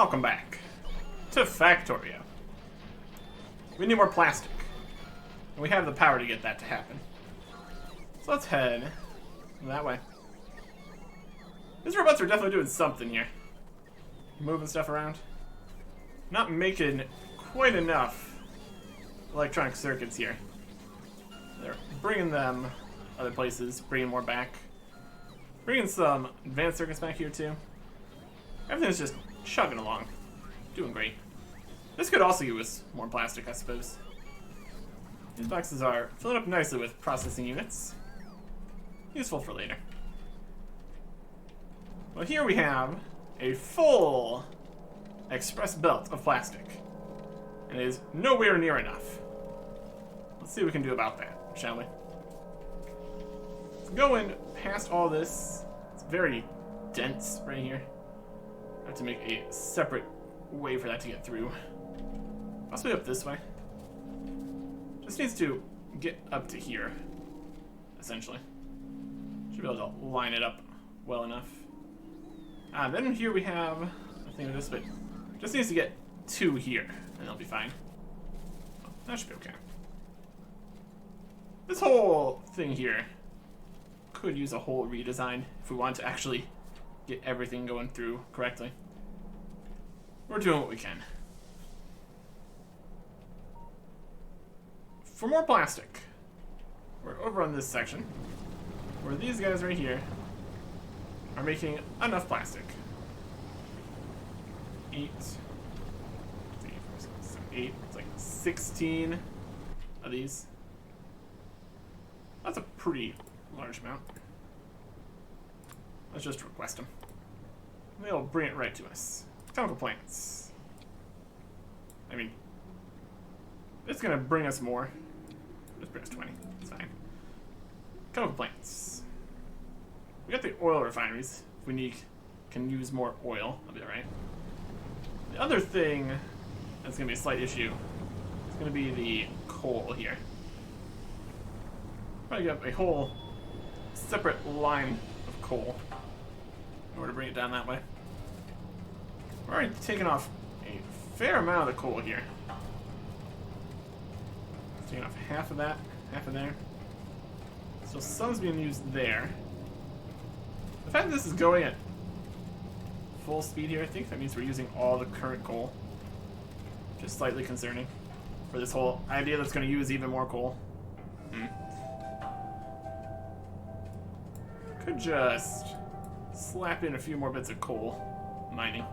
Welcome back to Factorio. We need more plastic. And we have the power to get that to happen. So let's head that way. These robots are definitely doing something here. Moving stuff around. Not making quite enough electronic circuits here. They're bringing them other places, bringing more back. Bringing some advanced circuits back here too. Everything's just chugging along. Doing great. This could also use more plastic, I suppose. These boxes are filling up nicely with processing units. Useful for later. Well, here we have a full express belt of plastic. And it is nowhere near enough. Let's see what we can do about that, shall we? Going past all this, it's very dense right here. I have to make a separate way for that to get through. Possibly up this way. Just needs to get up to here, essentially. Should be able to line it up well enough. Then here we have a thing of this, but just needs to get to here, and it'll be fine. That should be okay. This whole thing here could use a whole redesign if we want to actually get everything going through correctly. We're doing what we can. For more plastic, we're over on this section where these guys right here are making enough plastic. 8, it's like 16 of these. That's a pretty large amount. Let's just request them. They'll bring it right to us. Chemical plants. I mean, it's gonna bring us more. Just bring us 20. It's fine. Chemical plants. We got the oil refineries. If we can use more oil, that'll be alright. The other thing that's gonna be a slight issue is gonna be the coal here. Probably got a whole separate line of coal in order to bring it down that way. We're already taking off a fair amount of the coal here. Taking off half of that, half of there. So some's being used there. The fact that this is going at full speed here, I think that means we're using all the current coal. Just slightly concerning for this whole idea that's going to use even more coal. Could just slap in a few more bits of coal mining.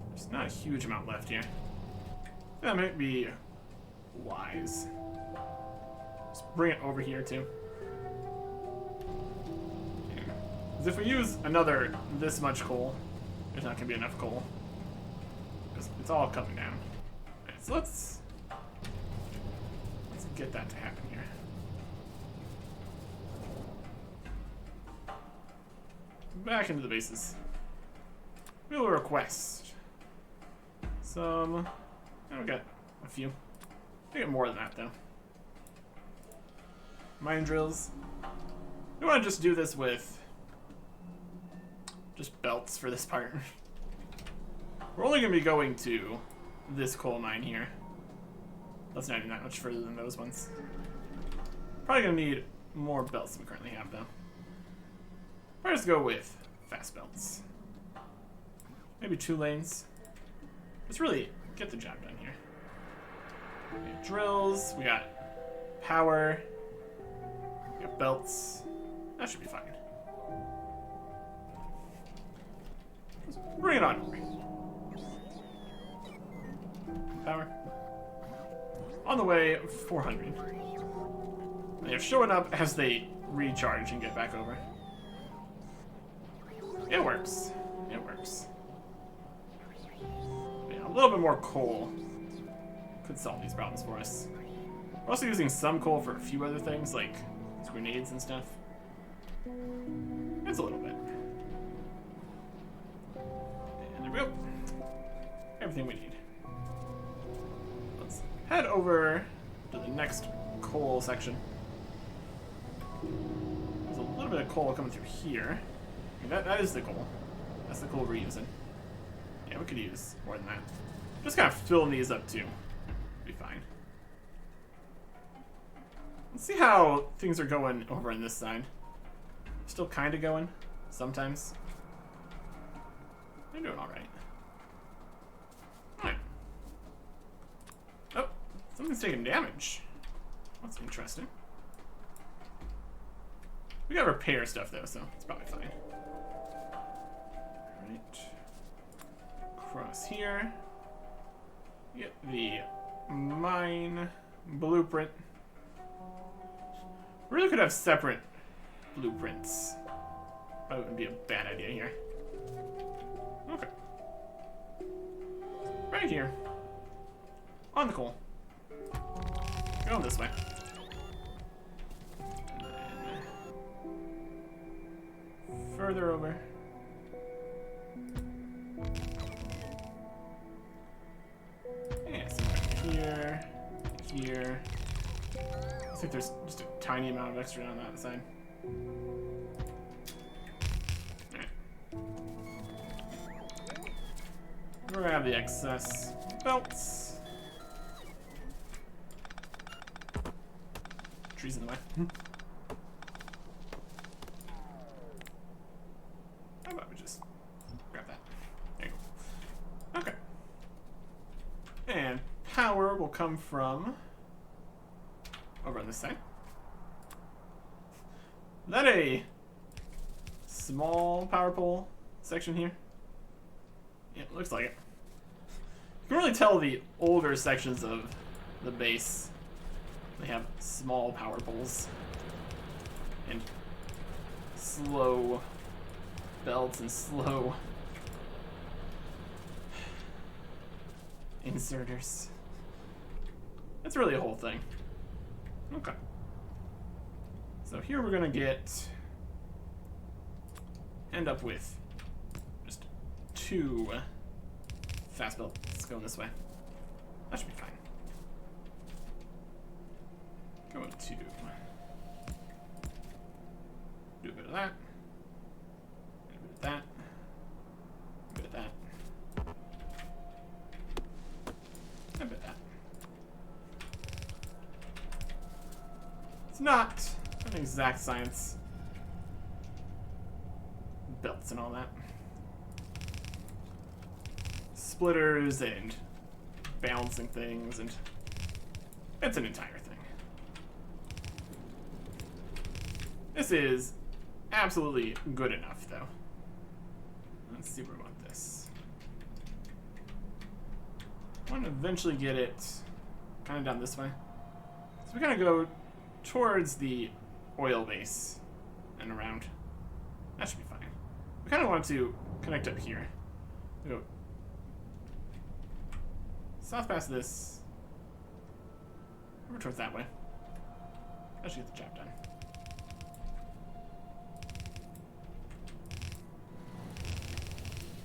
There's not a huge amount left here. That might be wise. Just bring it over here too. Because if we use another this much coal, there's not going to be enough coal. Because it's all coming down. Alright, so let's get that to happen here. Back into the bases. We will request some. Oh, we got a few. We get more than that though. Mine drills. We want to just do this with just belts for this part. We're only going to be going to this coal mine here. That's not even that much further than those ones. Probably going to need more belts than we currently have though. I'll just go with fast belts. Maybe 2 lanes. Just really get the job done here. We got drills, we got power, we got belts. That should be fine. Just bring it on. Power. On the way, 400. They're showing up as they recharge and get back over. It works. It works. Yeah, a little bit more coal could solve these problems for us. We're also using some coal for a few other things, like grenades and stuff. It's a little bit. And there we go. Everything we need. Let's head over to the next coal section. There's a little bit of coal coming through here. That is the coal. That's the coal we're using. Yeah, we could use more than that. Just kind of filling these up too. Be fine. Let's see how things are going over on this side. Still kind of going, sometimes. They're doing alright. Alright. Oh, something's taking damage. That's interesting. We gotta repair stuff though, so it's probably fine. Alright. Across here. Get the mine blueprint. We really could have separate blueprints. Probably wouldn't be a bad idea here. Okay. Right here. On the coal. Going this way. And then further over. Yeah, somewhere here. Here. Looks like there's just a tiny amount of extra on that side. Alright. We're gonna have the excess belts. Trees in the way. How about we just grab that? There you go. Okay. And power will come from over on this side. Is that a small power pole section here? Yeah, it looks like it. You can really tell the older sections of the base. They have small power poles and slow belts and slow inserters. That's really a whole thing. Okay. So here we're gonna end up with just 2 fast belts going this way. That should be fine. Go to do a bit of that, a bit of that, a bit of that, a bit of that. It's not an exact science. Belts and all that. Splitters and balancing things, and it's an entire thing. This is absolutely good enough, though. Let's see where we want this. I want to eventually get it kind of down this way. So we kind of go towards the oil base and around. That should be fine. We kind of want to connect up here. We go south past this, over towards that way. That should get the job done.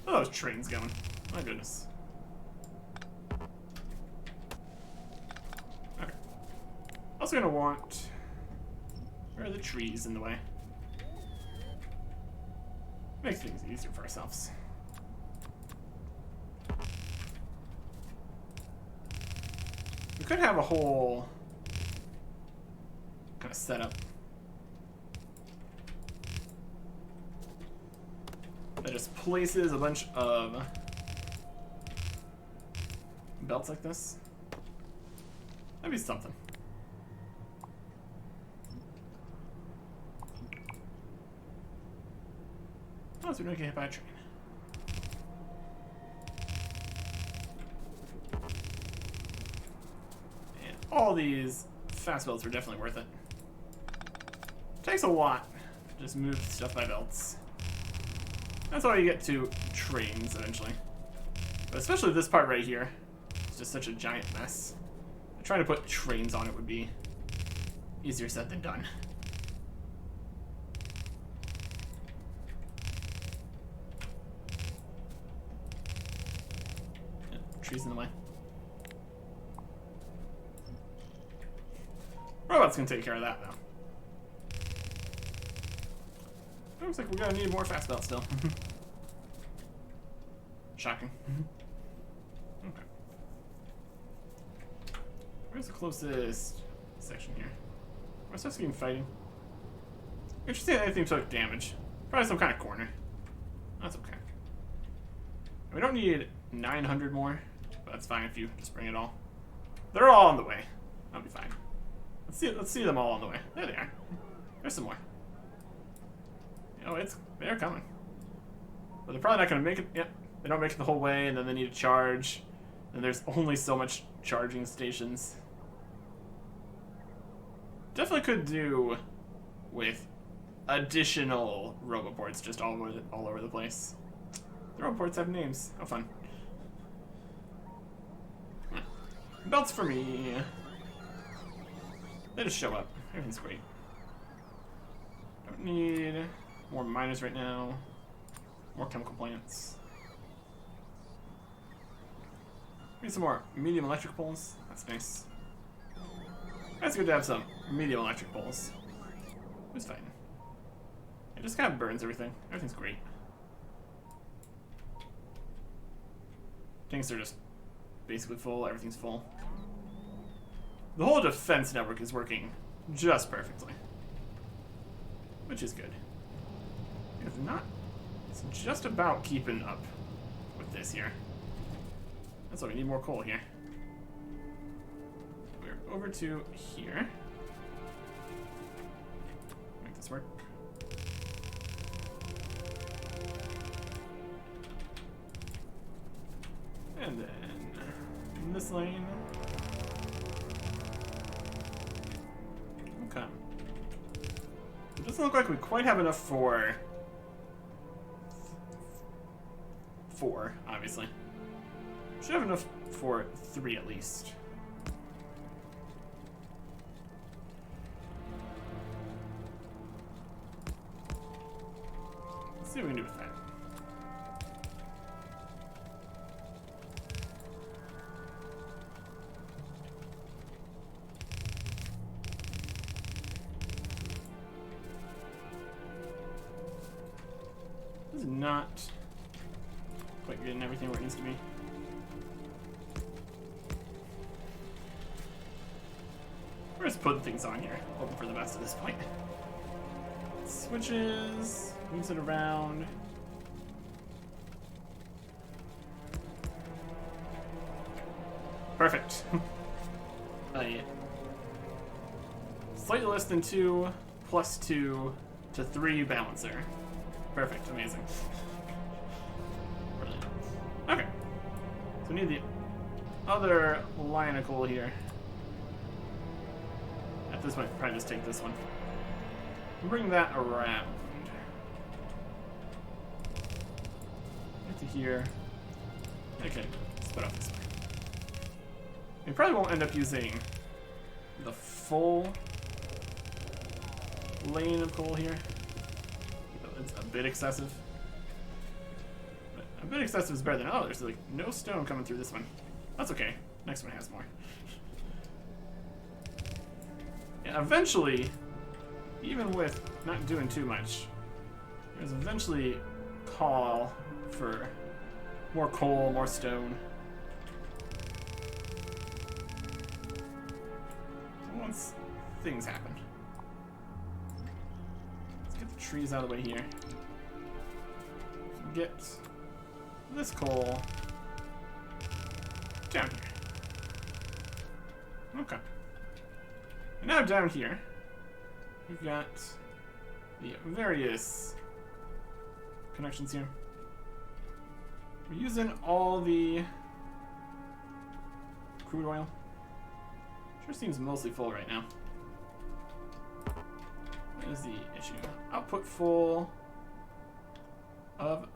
Oh, those trains going. My goodness. Okay. Also gonna want... Where are the trees in the way? Makes things easier for ourselves. We could have a whole kind of setup that just places a bunch of belts like this. That'd be something. Oh, so we don't get hit by a train. And all these fast belts are definitely worth it. Takes a lot to just move stuff by belts. That's why you get to trains eventually. But especially this part right here. It's just such a giant mess. Trying to put trains on it would be easier said than done. Trees in the way. Robot's gonna take care of that though. Looks like we're gonna need more fast belts still. Shocking. Okay. Where's the closest section here? Where's this getting fighting? Interesting that anything took damage. Probably some kind of corner. That's okay. We don't need 900 more, but that's fine if you just bring it all. They're all on the way. That'll be fine. Let's see them all on the way. There they are. There's some more. Oh, they're coming. But they're probably not gonna make it. Yep, they don't make it the whole way, and then they need to charge. And there's only so much charging stations. Definitely could do with additional roboports just all over the place. The roboports have names. How fun. Belts for me. They just show up. Everything's great. Don't need more miners right now. More chemical plants. Need some more medium electric poles. That's nice. That's good to have some medium electric poles. Who's fighting? It just kind of burns everything. Everything's great. Things are just basically full. Everything's full. The whole defense network is working just perfectly, which is good. If not, it's just about keeping up with this here. That's why we need more coal here. We're over to here. Make this work. And then in this lane. Okay. It doesn't look like we quite have enough for 4, obviously. Should have enough for 3 at least. Let's see what we can do with that. This is not quite getting everything where it needs to be. We're just putting things on here, hoping for the best at this point. Switches, moves it around. Perfect. Slightly less than 2, plus 2 to 3 balancer. Perfect, amazing. Brilliant. Okay. So we need the other line of coal here. At this point, probably just take this one. And bring that around. Get to here. Okay, split up this way. We probably won't end up using the full lane of coal here. It's a bit excessive. But a bit excessive is better than others. There's like no stone coming through this one. That's okay. Next one has more. Yeah, eventually, even with not doing too much, there's eventually call for more coal, more stone. Once things happen. Let's get the trees out of the way here. Get this coal down here. Okay. And now down here, we've got the various connections here. We're using all the crude oil. Sure seems mostly full right now. What is the issue? Output full of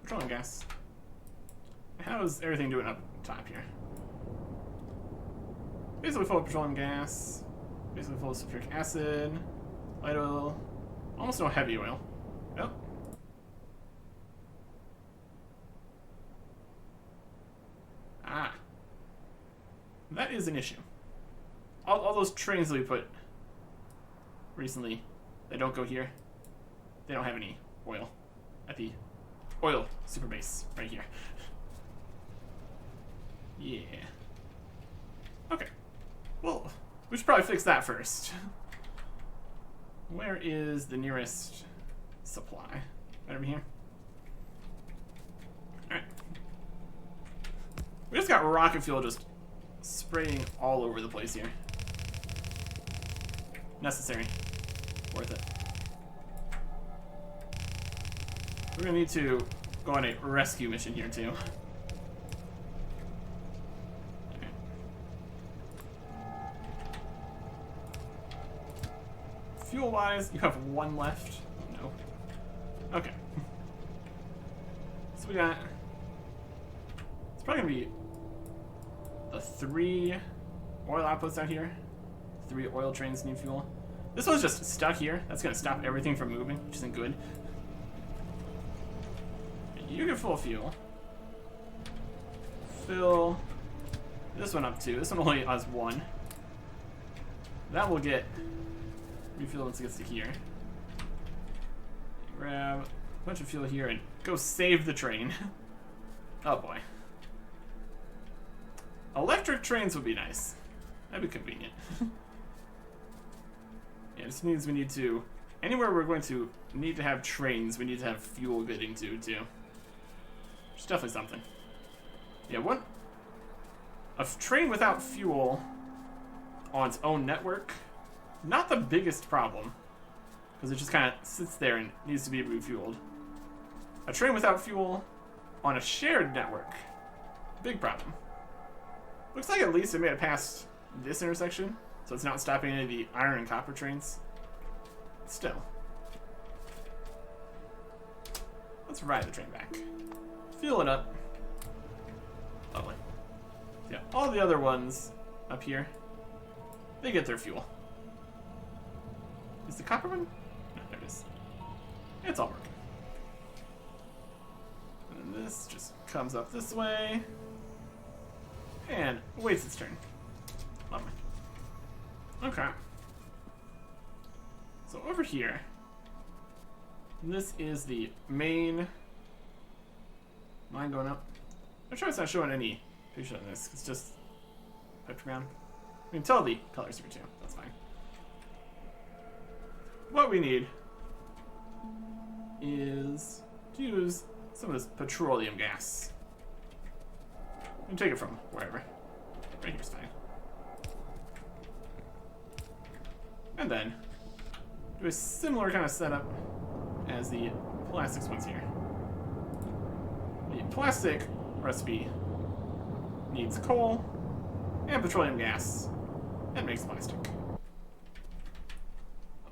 petroleum gas. How's everything doing up top here? Basically full of petroleum gas. Basically full of sulfuric acid. Light oil. Almost no heavy oil. Yep. Ah. That is an issue. All those trains that we put recently, they don't go here. They don't have any oil at the oil super base right here. Yeah. Okay. Well, we should probably fix that first. Where is the nearest supply? Right over here? Alright. We just got rocket fuel just spraying all over the place here. Necessary. Worth it. We're gonna need to go on a rescue mission here too. Okay. Fuel-wise, you have one left. No. Okay. So we got... It's probably gonna be the 3 oil outputs out here. 3 oil trains need fuel. This one's just stuck here. That's gonna stop everything from moving, which isn't good. You get full fuel. Fill this one up too. This one only has 1. That will get refueled once it gets to here. Grab a bunch of fuel here and go save the train. Oh boy. Electric trains would be nice. That'd be convenient. Yeah, this means we need to... Anywhere we're going to need to have trains, we need to have fuel getting to, too. It's definitely something. Yeah, what... A train without fuel on its own network, not the biggest problem. Because it just kind of sits there and needs to be refueled. A train without fuel on a shared network, big problem. Looks like at least it made it past this intersection, so it's not stopping any of the iron and copper trains. Still. Let's ride the train back. Fuel it up. Lovely. Yeah, all the other ones up here, they get their fuel. Is the copper one? No, there it is. It's all working. And then this just comes up this way. And waits its turn. Lovely. Okay. So over here, this is the main line going up. I'm sure it's not showing any picture on this. It's just piped around. We can tell the colors here too. That's fine. What we need is to use some of this petroleum gas. You can take it from wherever. Right here's fine. And then do a similar kind of setup as the plastics ones here. The plastic recipe needs coal and petroleum gas and makes plastic.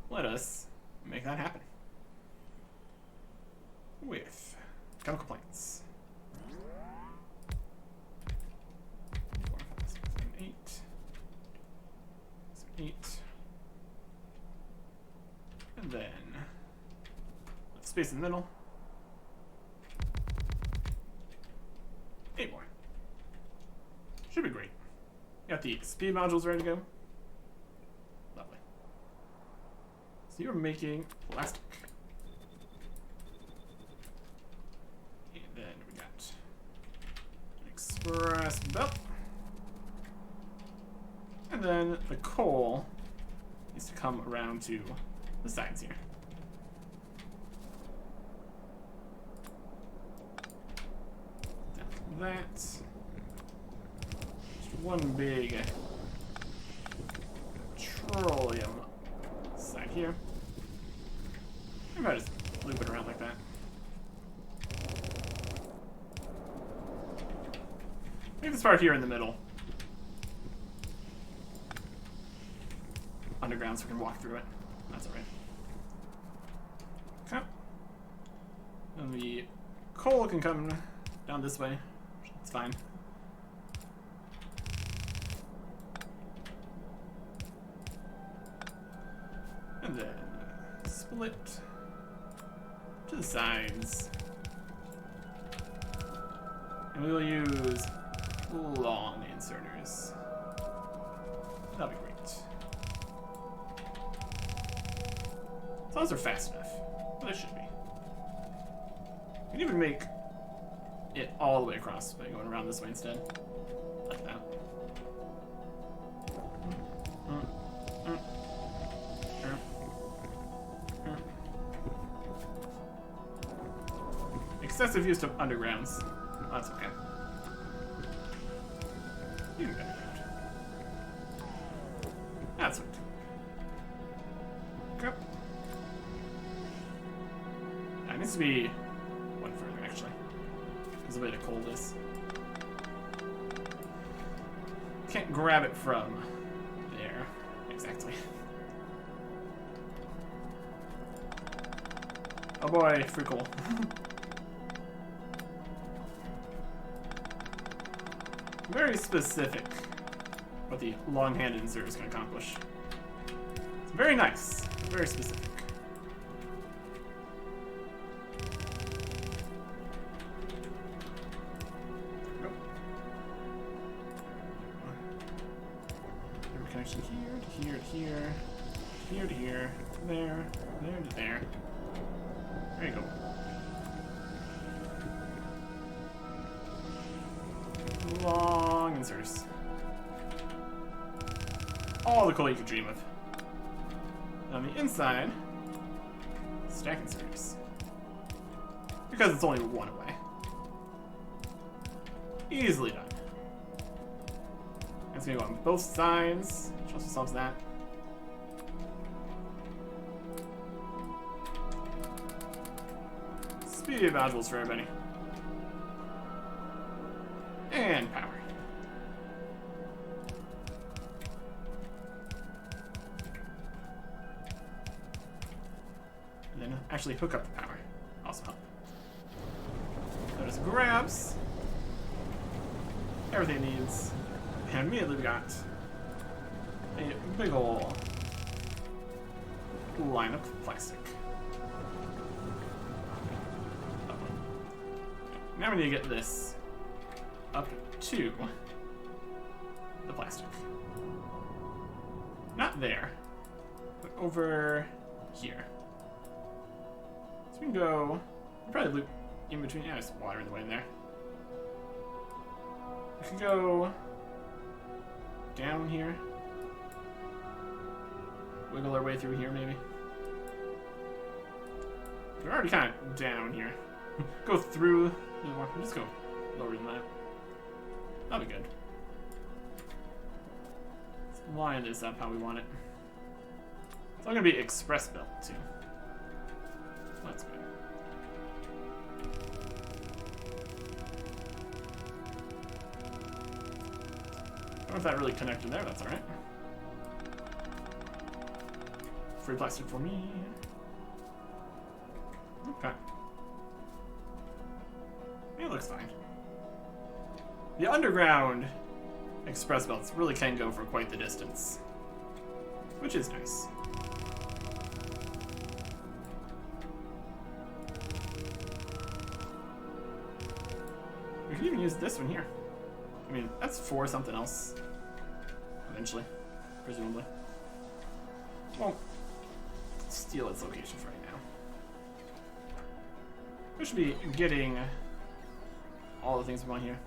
Let us make that happen with chemical plants. 4, 5, 6, 7, 8. 8. And then let's space in the middle. 8 more. Should be great. Got the speed modules ready to go. Lovely. So you're making plastic. And then we got an express belt. And then the coal needs to come around to the sides here. That. Just one big petroleum side here. I might just loop it around like that. Maybe this part here in the middle. Underground so we can walk through it. That's alright. Okay. And the coal can come down this way. It's fine. And then split to the sides. And we will use long inserters. That'll be great. So those are fast enough. Well, they should be. can even make it all the way across by going around this way instead. Like that. Excessive use of undergrounds. Oh, that's okay. You can get it. That's sweet. Okay. That needs to be one further, actually. There's a way to coal this. Can't grab it from there. Exactly. Oh boy, free coal. Very specific what the long-handed insert is going to accomplish. It's very nice, very specific. Connection here to here to here, here to here, there to there. There you go. Long inserts. All the coal you could dream of. On the inside, stack inserts. Because it's only one away. Easily done. It's gonna go on both sides, which also solves that. Speedy modules for everybody. And power. And then actually hook up the power. Also help. Notice grabs everything it needs. And immediately we got a big ol' line of plastic. Now we need to get this up to the plastic. Not there, but over here. So we can go, we'll probably loop in between. Yeah, there's water in the way in there. We can go down here. Wiggle our way through here, maybe. We're already kind of down here. Go through. We'll just go lower than that. That'll be good. Let's line this up how we want it. It's all gonna be express built too. That's good. I don't know if that really connected there, that's alright. Free plastic for me. Okay. It looks fine. The underground express belts really can go for quite the distance, which is nice. We can even use this one here. I mean, that's for something else. Eventually, presumably. Won't steal its location for right now. We should be getting all the things we want here.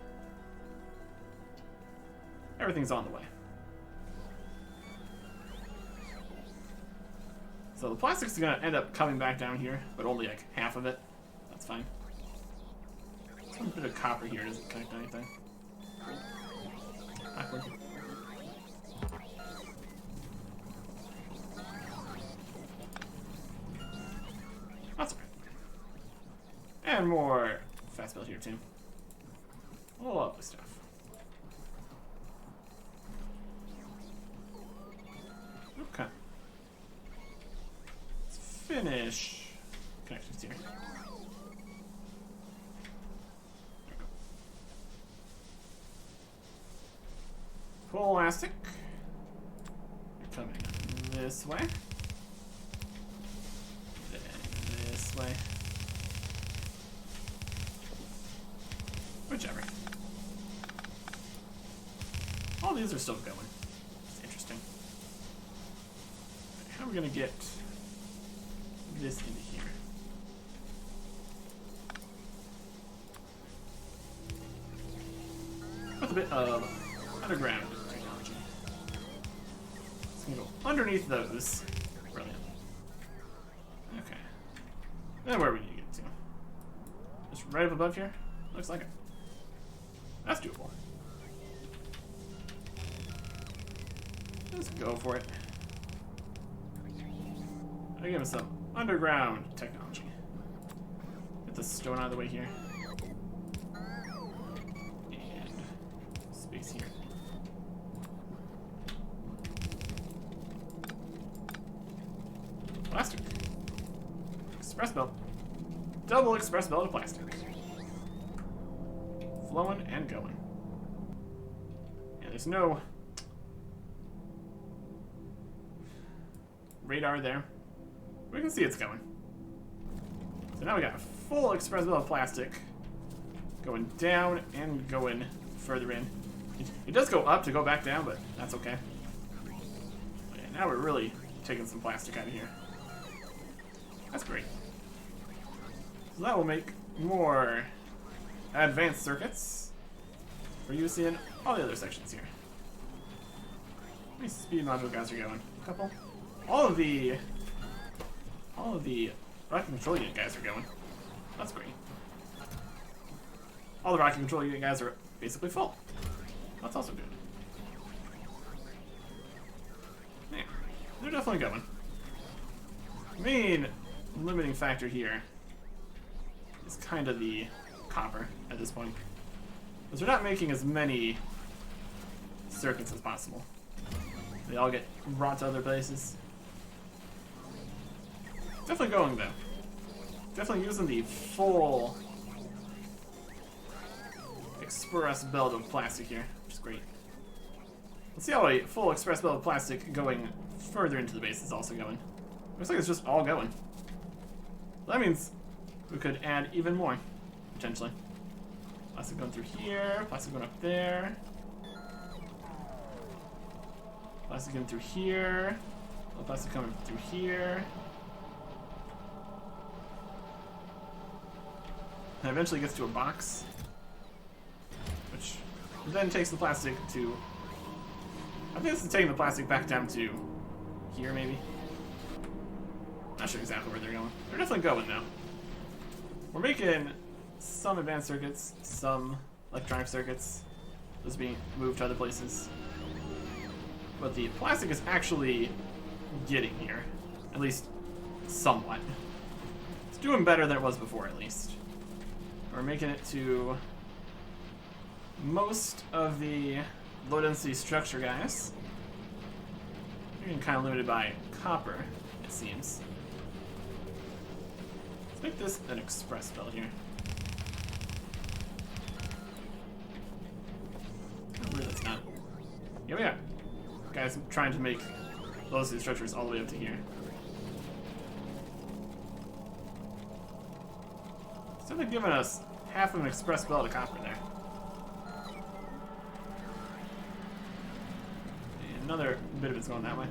Everything's on the way. So the plastic's gonna end up coming back down here, but only like half of it. That's fine. Some bit of copper here doesn't connect to anything. Backward. That's okay. And more fast build here too. Lovely stuff. Okay. Let's finish connections here. Pull elastic. You're coming this way. Then this way. Whichever. All these are still going. It's interesting. Okay, how are we gonna get this into here? with a bit of underground technology. It's gonna go underneath those. Brilliant. Okay. And where we need to get to. Just right up above here? Looks like it. That's doable. Let's go for it. I'll give us some underground technology. Get the stone out of the way here. And space here. Plastic. Express belt. Double express belt of plastic. Flowing and going. Yeah, there's no radar there. We can see it's going. So now we got a full express belt of plastic going down and going further in. It does go up to go back down, but that's okay. Yeah, now we're really taking some plastic out of here. That's great. So that will make more advanced circuits for use in all the other sections here. How many speed module guys are going? A couple? All of the rocket control unit guys are going. That's great. All the rocket control unit guys are basically full. That's also good. Yeah, they're definitely going. The main limiting factor here is kind of the copper at this point. Because we're not making as many circuits as possible. They all get brought to other places. Definitely going though. Definitely using the full express belt of plastic here, which is great. Let's see how a full express belt of plastic going further into the base is also going. Looks like it's just all going. So that means we could add even more, potentially. Plastic going through here, plastic going up there. Plastic going through here. A little plastic coming through here. And eventually gets to a box, which then takes the plastic to, I think this is taking the plastic back down to here, maybe. Not sure exactly where they're going. They're definitely going now. We're making some advanced circuits, some electronic circuits. Those being moved to other places. But the plastic is actually getting here, at least somewhat. It's doing better than it was before, at least. We're making it to most of the low density structure guys. We're getting kind of limited by copper, it seems. Let's make this an express belt here. Oh, really, that's not. Yeah, we got guys trying to make low density structures all the way up to here. So they've given us half of an express belt of copper there. And another bit of it's going that way.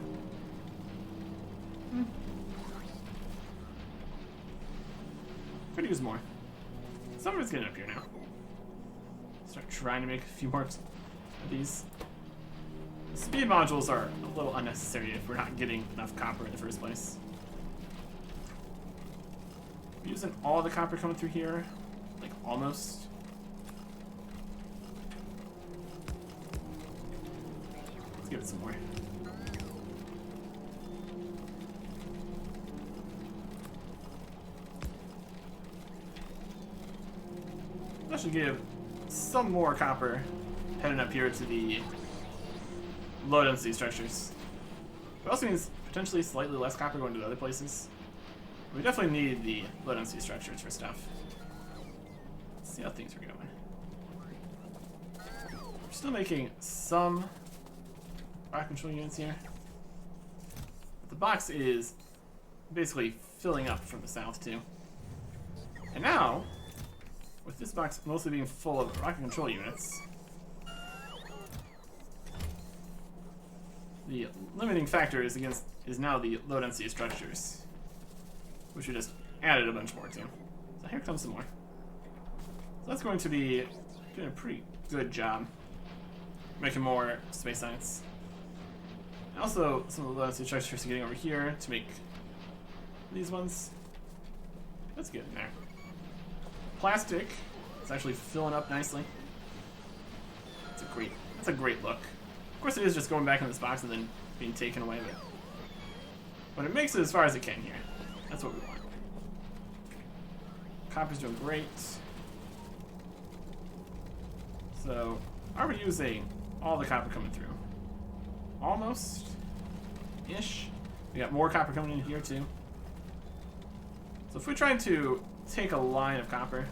Could use more. Some of it's getting up here now. Start trying to make a few more of these. The speed modules are a little unnecessary if we're not getting enough copper in the first place. We're using all the copper coming through here. Like, almost. Let's give it some more. That should give some more copper heading up here to the low density structures. It also means potentially slightly less copper going to the other places. We definitely need the low density structures for stuff. Let's see how things are going. We're still making some rocket control units here. But the box is basically filling up from the south too. And now, with this box mostly being full of rocket control units, the limiting factor is now the low density structures, which we just added a bunch more to. So here comes some more. So that's going to be doing a pretty good job making more space science. And also, some of the structures are getting over here to make these ones. That's good in there. Plastic is actually filling up nicely. That's a great look. Of course, it is just going back in this box and then being taken away, but it makes it as far as it can here. That's what we want. Copper's doing great. So, are we using all the copper coming through? Almost-ish. We got more copper coming in here too. So if we're trying to take a line of copper,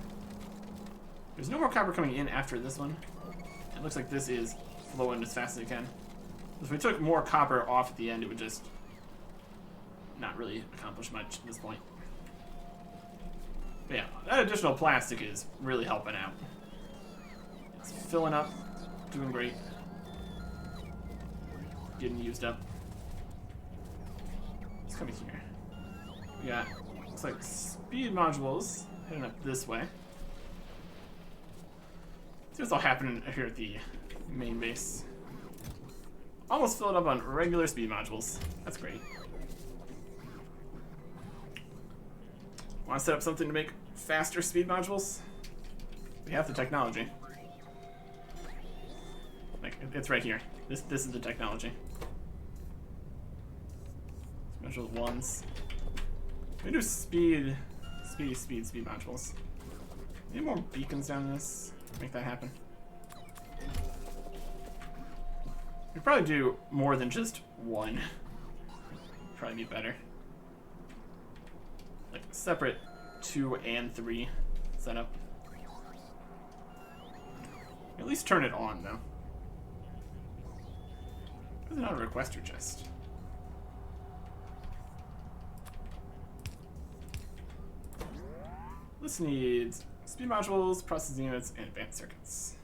there's no more copper coming in after this one. It looks like this is flowing as fast as it can. If we took more copper off at the end, it would just not really accomplish much at this point. But yeah, that additional plastic is really helping out. It's filling up, doing great. Getting used up. It's coming here. We got, looks like speed modules heading up this way. See what's all happening here at the main base. Almost filled up on regular speed modules. That's great. Want to set up something to make faster speed modules? We have the technology. Like, it's right here. This is the technology. Let's measure the ones. We do speed modules. Need more beacons down this. Make that happen. We probably do more than just one. Probably be better. Like separate 2 and 3 setup. At least turn it on though. There's not a requester chest. This needs speed modules, processing units, and advanced circuits.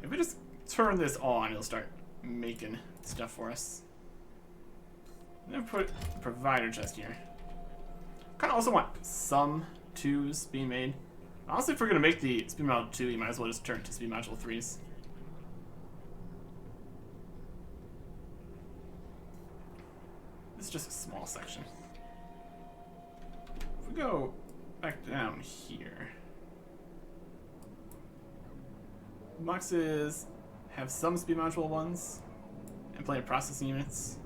If we just turn this on, it'll start making stuff for us. I'm gonna put a provider chest here. Kind of also want some 2s being made. Honestly, if we're gonna make the speed module 2, you might as well just turn it to speed module 3s. This is just a small section. If we go back down here, boxes have some speed module 1s and plenty of processing units.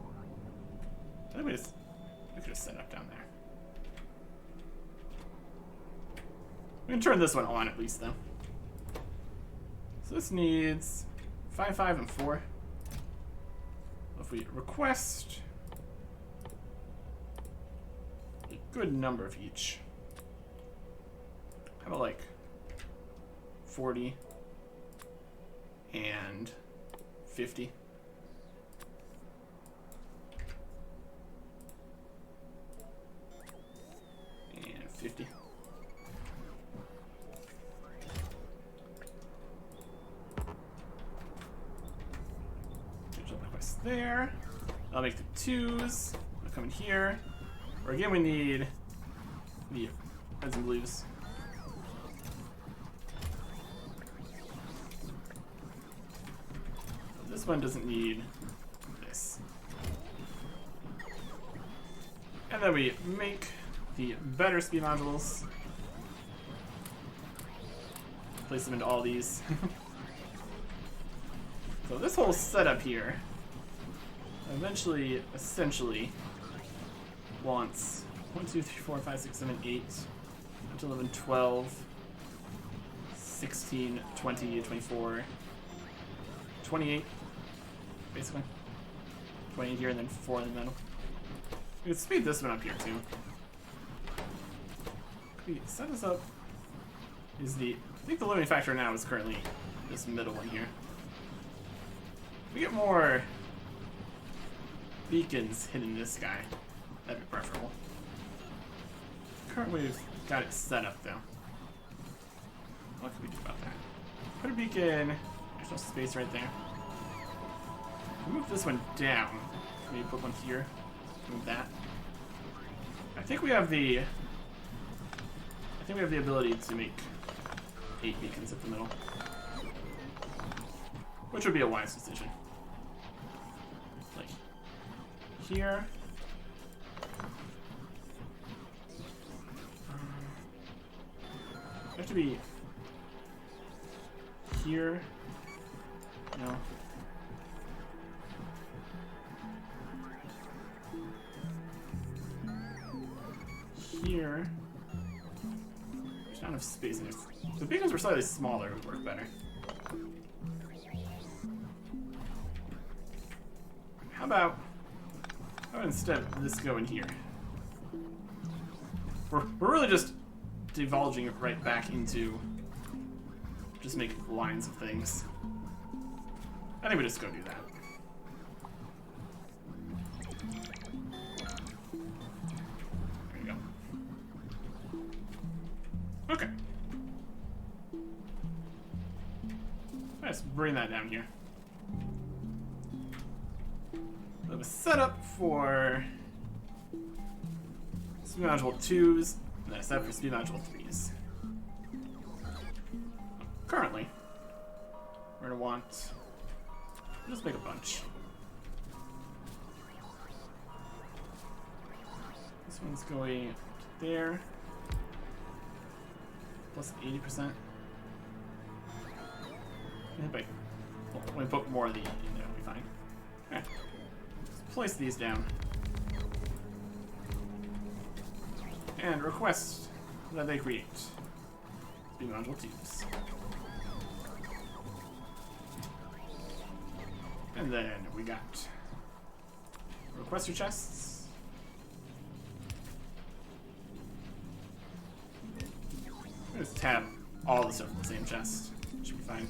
I think we could just set up down there. We can turn this one on at least though. So this needs 5, 5, and 4. If we request a good number of each, how about like 40 and 50? And 50. Request there. I'll make the 2s. I'll come in here. Or again, we need the reds and blues. This one doesn't need this. And then we make the better speed modules. Place them into all these. So this whole setup here eventually, essentially, wants 1, 2, 3, 4, 5, 6, 7, 8, 11, 12, 16, 20, 24, 28, basically. 28 here and then 4 in the middle. We could speed this one up here too. Could we set this up? I think the limiting factor now is currently this middle one here. If we get more beacons hitting this guy, that'd be preferable. Currently we've got it set up though. What can we do about that? Put a beacon, there's no space right there. Move this one down. Maybe put one here. Move that. I think we have the ability to make 8 beacons at the middle. which would be a wise decision. Like here. Have to be here. No. Here. There's not enough space in there. If the beacons were slightly smaller, it would work better. How about instead this go in here? We're really just divulging it right back into just making lines of things. I think we just go do that. There you go. Okay. Let's bring that down here. We have a setup for speed module 2s, and a setup for speed module 3s. Currently, we're going to want, just make a bunch. This one's going there, plus 80%. When we put more of the in there, it'll be fine. Okay. Let's place these down. And request that they create speed module 2s. And then we got requester chests. Just tab all the stuff in the same chest. Should be fine.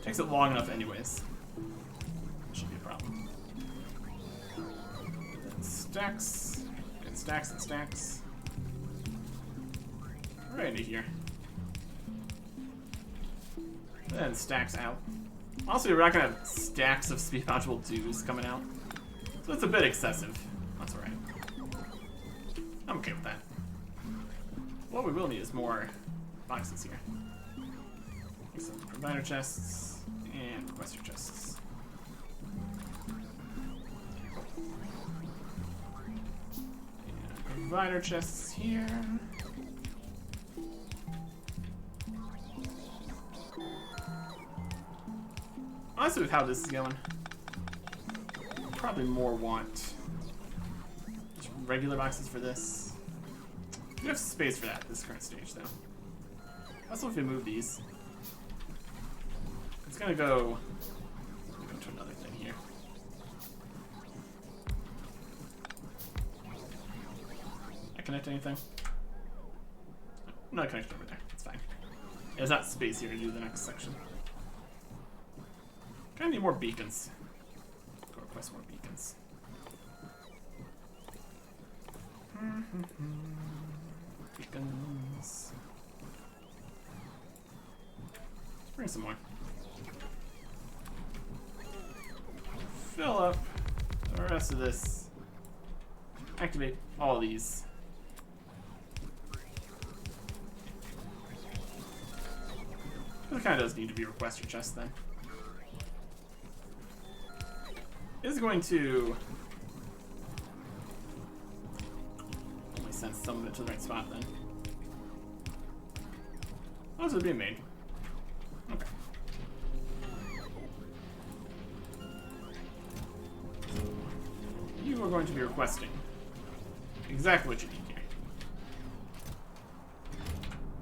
Takes it long enough anyways. Shouldn't be a problem. Then stacks, and stacks, and stacks. Right into here. Then stacks out. Also, we're not gonna have stacks of speed module 2s coming out. So it's a bit excessive. That's alright. I'm okay with that. What we will need is more boxes here. Some provider chests and requester chests. And provider chests here. Honestly, with how this is going, probably more want just regular boxes for this. We have space for that at this current stage, though. Also, if we move these, it's gonna go to another thing here. I connect anything? I'm not connected over there. It's fine. There's not space here to do the next section. Kinda need more beacons. Go request more beacons. Beacons. Let's bring some more. Fill up the rest of this. Activate all of these. It kind of does need to be requester chest then. Is going to only send some of it to the right spot then. Oh, so it's being made. Okay. You are going to be requesting exactly what you need here.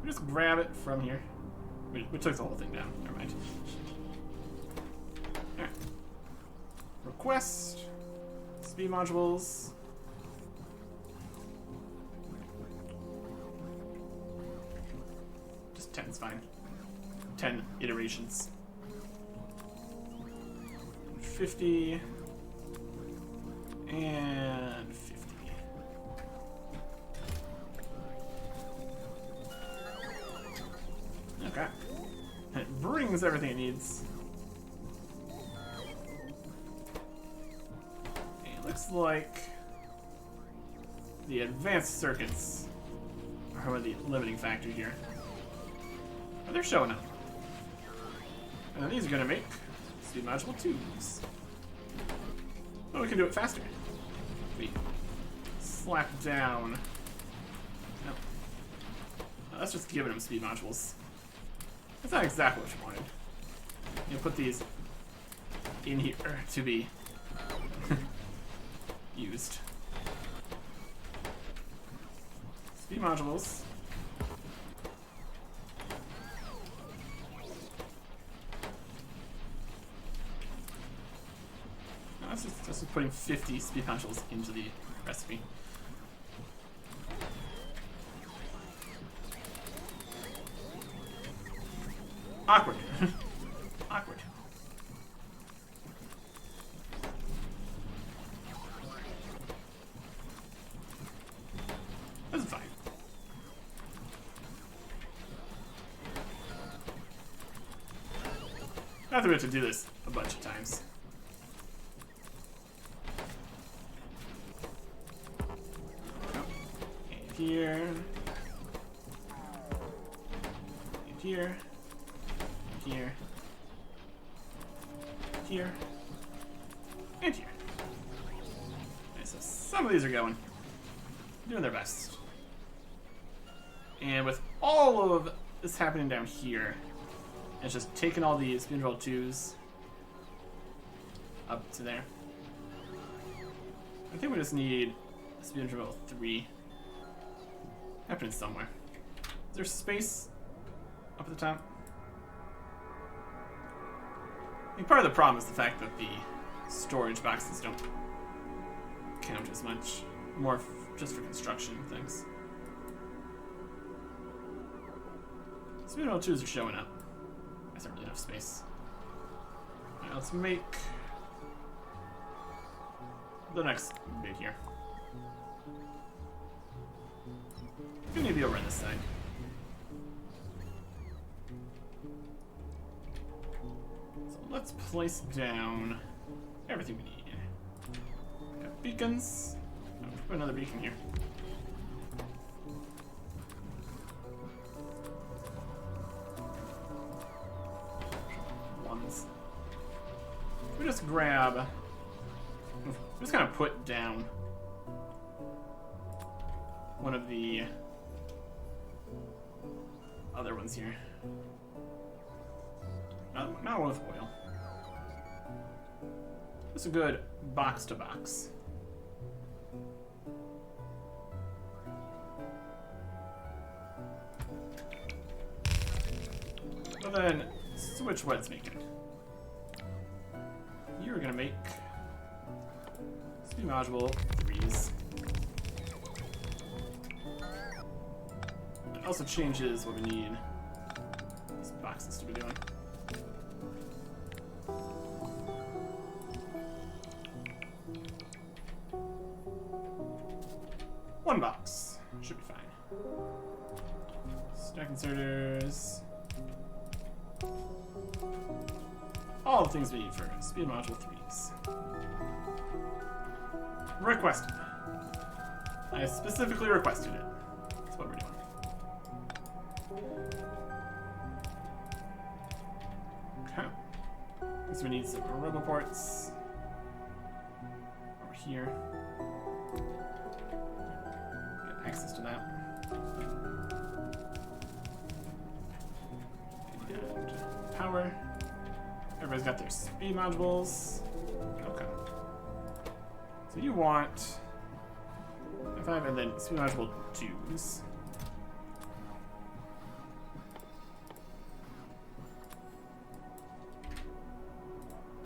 Just grab it from here. We took the whole thing down. Never mind. Alright. Request. Speed modules. Just 10's fine. 10 iterations. 50. And 50. Okay. And it brings everything it needs. It looks like the advanced circuits are the limiting factor here. Oh, they're showing up. And then these are gonna make speed module 2s. Oh, we can do it faster. We slap down. No. No, that's just giving them speed modules. That's not exactly what you wanted. You put these in here to be used. Speed modules. No, that's just putting 50 speed modules into the recipe. Awkward. Awkward. That's fine. I think we have to do this a bunch of times. And here. And here. Here. Here. And here. Okay, so some of these are going. Doing their best. And with all of this happening down here, it's just taking all these speed roll 2s up to there. I think we just need a speed roll 3 happening somewhere. Is there space up at the top? I think part of the problem is the fact that the storage boxes don't count as much. More just for construction things. Speed roll 2s are showing up. That's not really enough space. Alright, let's make the next bit here. We need to be over on this side. So let's place down everything we need. We have beacons. Oh, let's put another beacon here. We just grab, just kind of put down one of the other ones here. Not one with oil. Just a good box to box. But then switch what it's making. You're gonna make speed module 3s. It also changes what we need these boxes to be doing. One box should be fine. Stack inserters. All the things we need for speed module 3s. Requested. I specifically requested it. That's what we're doing. Okay. So we need some roboports over here. Get access to that. And power. Everybody's got their speed modules. Okay. So you want 5 and then speed module 2s.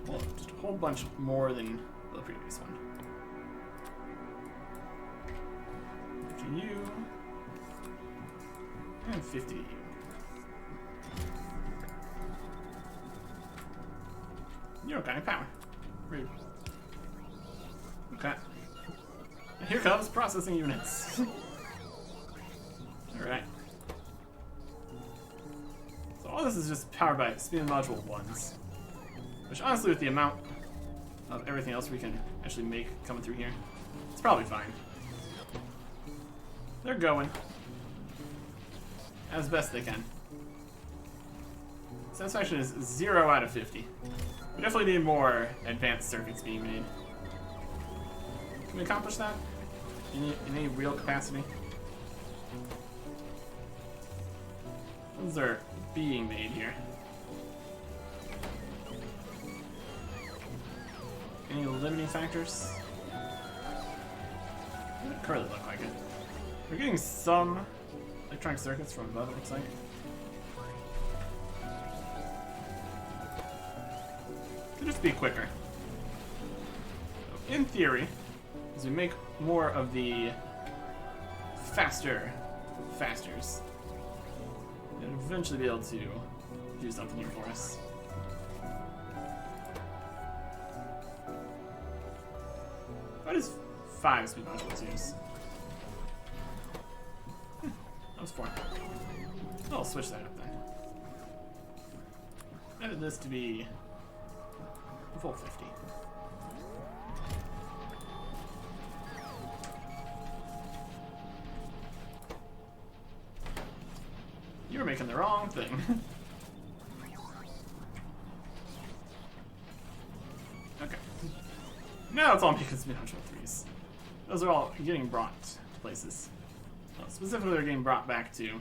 Well, just a whole bunch more than the previous one. 50 you. And 50 you. You're organic power. Rude. Okay. And here comes processing units. Alright. So all this is just powered by speed module 1s. Which honestly, with the amount of everything else we can actually make coming through here, it's probably fine. They're going as best they can. Satisfaction is 0 out of 50. We definitely need more advanced circuits being made. Can we accomplish that? In any real capacity? Those are being made here. Any limiting factors? Doesn't currently look like it. We're getting some electronic circuits from above, it looks like. Could just be quicker. So in theory, as we make more of the fasters, we'll eventually be able to do something here for us. What is 5 speed modules use? That was 4. Oh, I'll switch that up then. Edit this to be full 50. You were making the wrong thing. Okay. Now it's all making speed module 3s. Those are all getting brought to places. Well, specifically, they're getting brought back to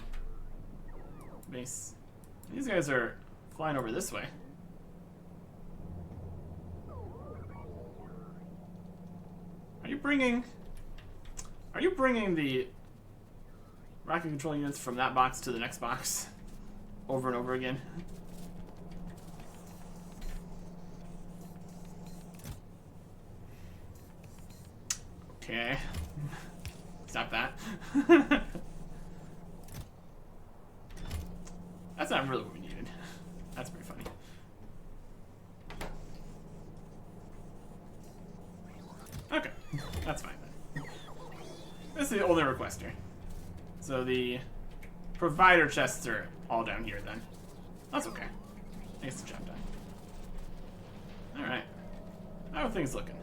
base. These guys are flying over this way. Are you bringing the rocket control units from that box to the next box over and over again? Okay. Stop that. That's not really what we needed. That's pretty funny. Okay, that's fine then. This is the only requester. So the provider chests are all down here then. That's okay. I guess the job done. Alright. How are things looking?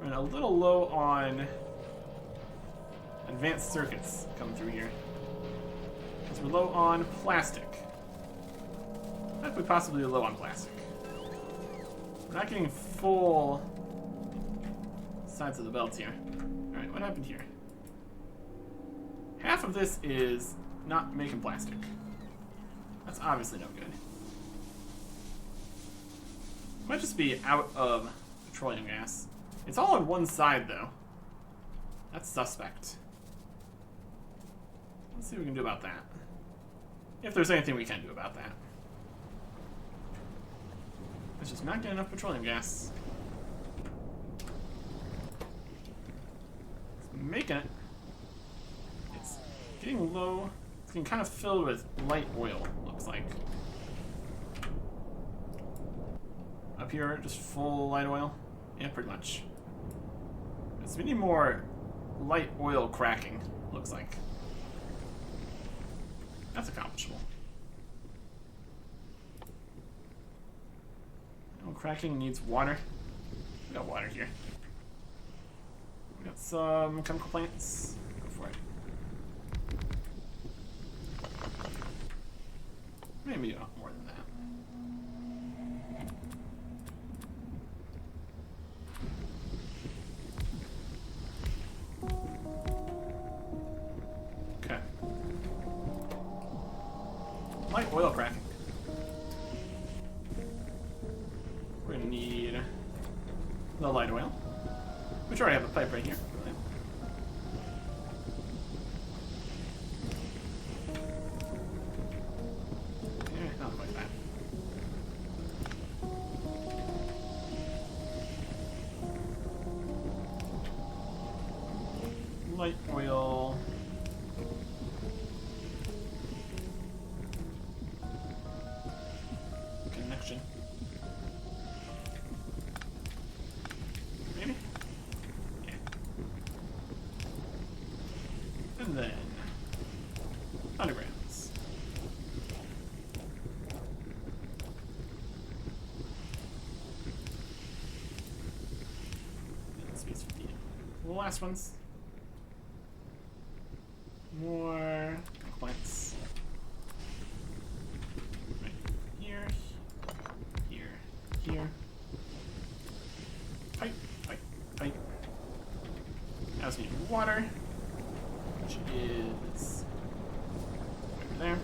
We're a little low on advanced circuits coming through here. Because we're low on plastic. How could we possibly be low on plastic? We're not getting full sides of the belts here. Alright, what happened here? Half of this is not making plastic. That's obviously no good. Might just be out of petroleum gas. It's all on one side, though. That's suspect. Let's see what we can do about that. If there's anything we can do about that. It's just not getting enough petroleum gas. It's making it. It's getting low. It's getting kind of filled with light oil, looks like. Up here, just full light oil. Yeah, pretty much. So we need more light oil cracking, looks like. That's accomplishable. Oh, cracking needs water. We got water here. We got some chemical plants. Go for it. Maybe not more than that. Light oil cracking. We're gonna need the light oil, which already have a pipe right here. Yeah, not like that. Light oil. Maybe? Yeah. And then undergrounds. Space for the last ones. More plants. Right. also need water, which is over there.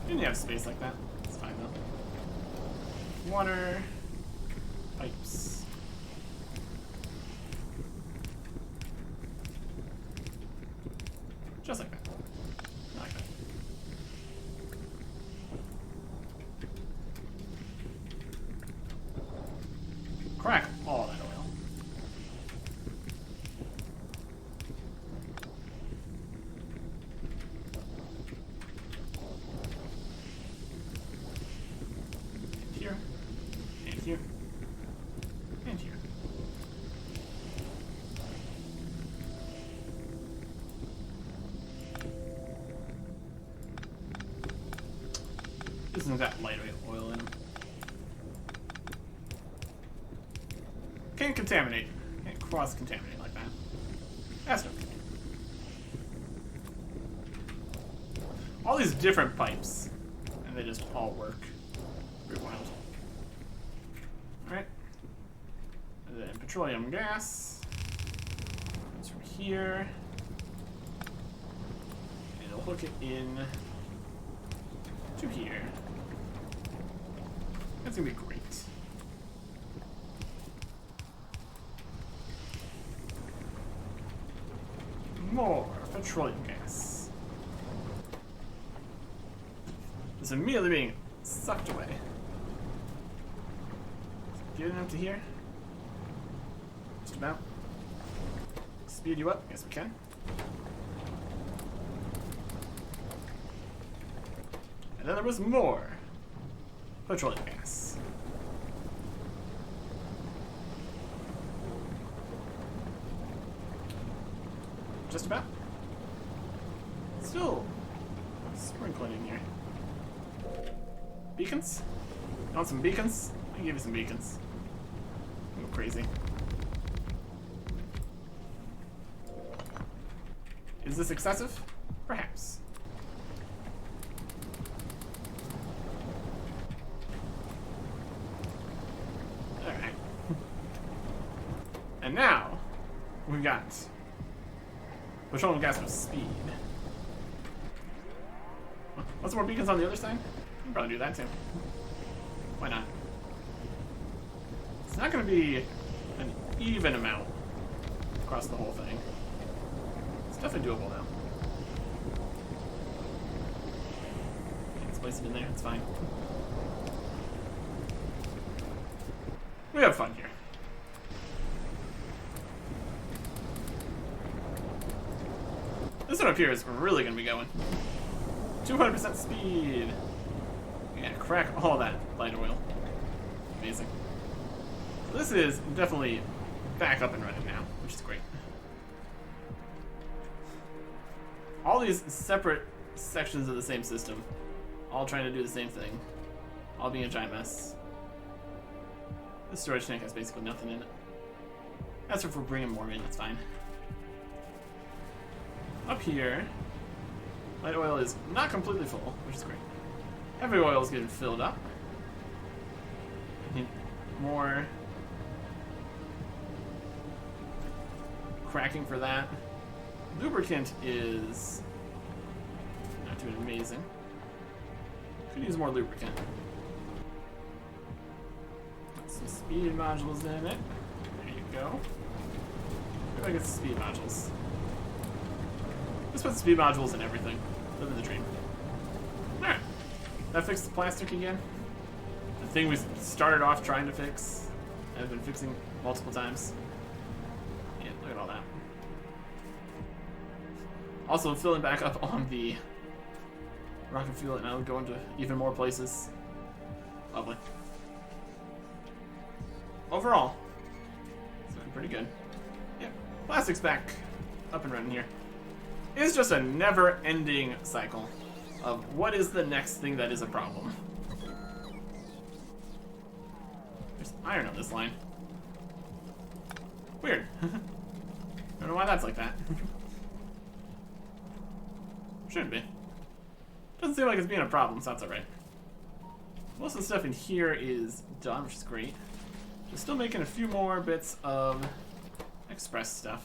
Didn't have space like that. It's fine though. Water. Pipes. Just like that. Not like that. Crack all that oil. Here, and here, and here. Isn't that lightweight oil in them? Can't contaminate. Can't cross-contaminate like that. That's no good. All these different pipes, and they just all work. Pretty wild. Alright. And then petroleum gas. Comes from here. And it'll hook it in to here. That's gonna be great. More petroleum gas. It's immediately being sucked away. Get it up to here. Just about. Speed you up. Yes, we can. And then there was more petroleum gas. Just about. Still sprinkling in here. Beacons? You want some beacons? I can give you some beacons. Go crazy. Is this excessive? Perhaps. Alright. And now, we've got petroleum gas with speed. Want some more beacons on the other side? We can probably do that too. Why not? It's not going to be an even amount across the whole thing. It's definitely doable now. Let's place it in there, it's fine. We have fun here. This one up here is really going to be going. 200% speed. Yeah, crack all that light oil. Amazing. So this is definitely back up and running now, which is great. All these separate sections of the same system, all trying to do the same thing, all being a giant mess. This storage tank has basically nothing in it. That's if we're bringing more in, that's fine. Up here, light oil is not completely full, which is great. Heavy oil is getting filled up. Need more cracking for that. Lubricant is not doing amazing. Could use more lubricant. Some speed modules in it. There you go. Maybe I get some speed modules. Just put speed modules in everything. Live in the dream. Alright. That fixed the plastic again. The thing we started off trying to fix. I've been fixing multiple times. Yeah, look at all that. Also filling back up on the rocket fuel, and I'll go into even more places. Lovely. Overall, it's looking pretty good. Yeah, plastic's back up and running here. It's just a never-ending cycle of what is the next thing that is a problem. iron on this line. Weird. Don't know why that's like that. Shouldn't be. Doesn't seem like it's being a problem, so that's alright. Most of the stuff in here is done, which is great. Just still making a few more bits of express stuff,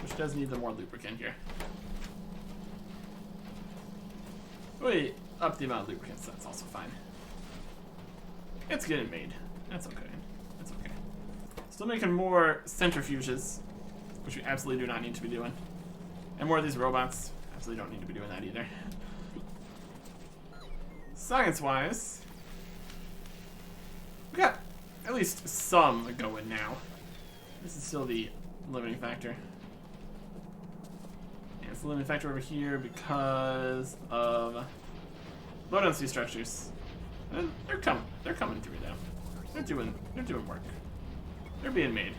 which does need the more lubricant here. Wait, up the amount of lubricants, that's also fine. It's getting made. That's okay. That's okay. Still making more centrifuges, which we absolutely do not need to be doing. And more of these robots. Absolutely don't need to be doing that either. Science-wise, we got at least some going now. This is still the limiting factor. And it's the limiting factor over here because of low density structures. And they're coming through now. They're doing work. They're being made.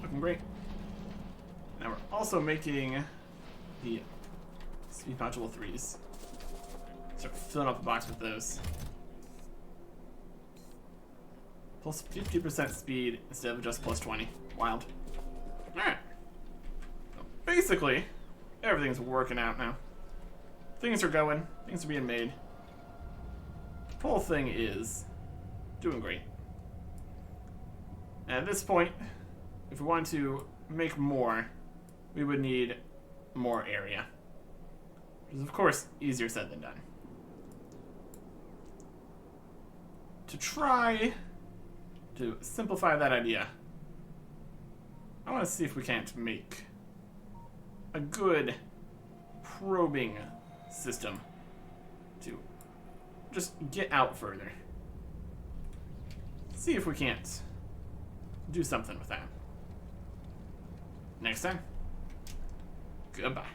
Looking great. Now we're also making the speed module 3s. Start filling up the box with those. Plus 50% speed instead of just plus 20. Wild. Alright. So basically, everything's working out now. Things are going. Things are being made. The whole thing is doing great. And at this point, if we want to make more, we would need more area. Which is, of course, easier said than done. To try to simplify that idea, I want to see if we can't make a good probing system to just get out further. See if we can't do something with that. Next time, goodbye.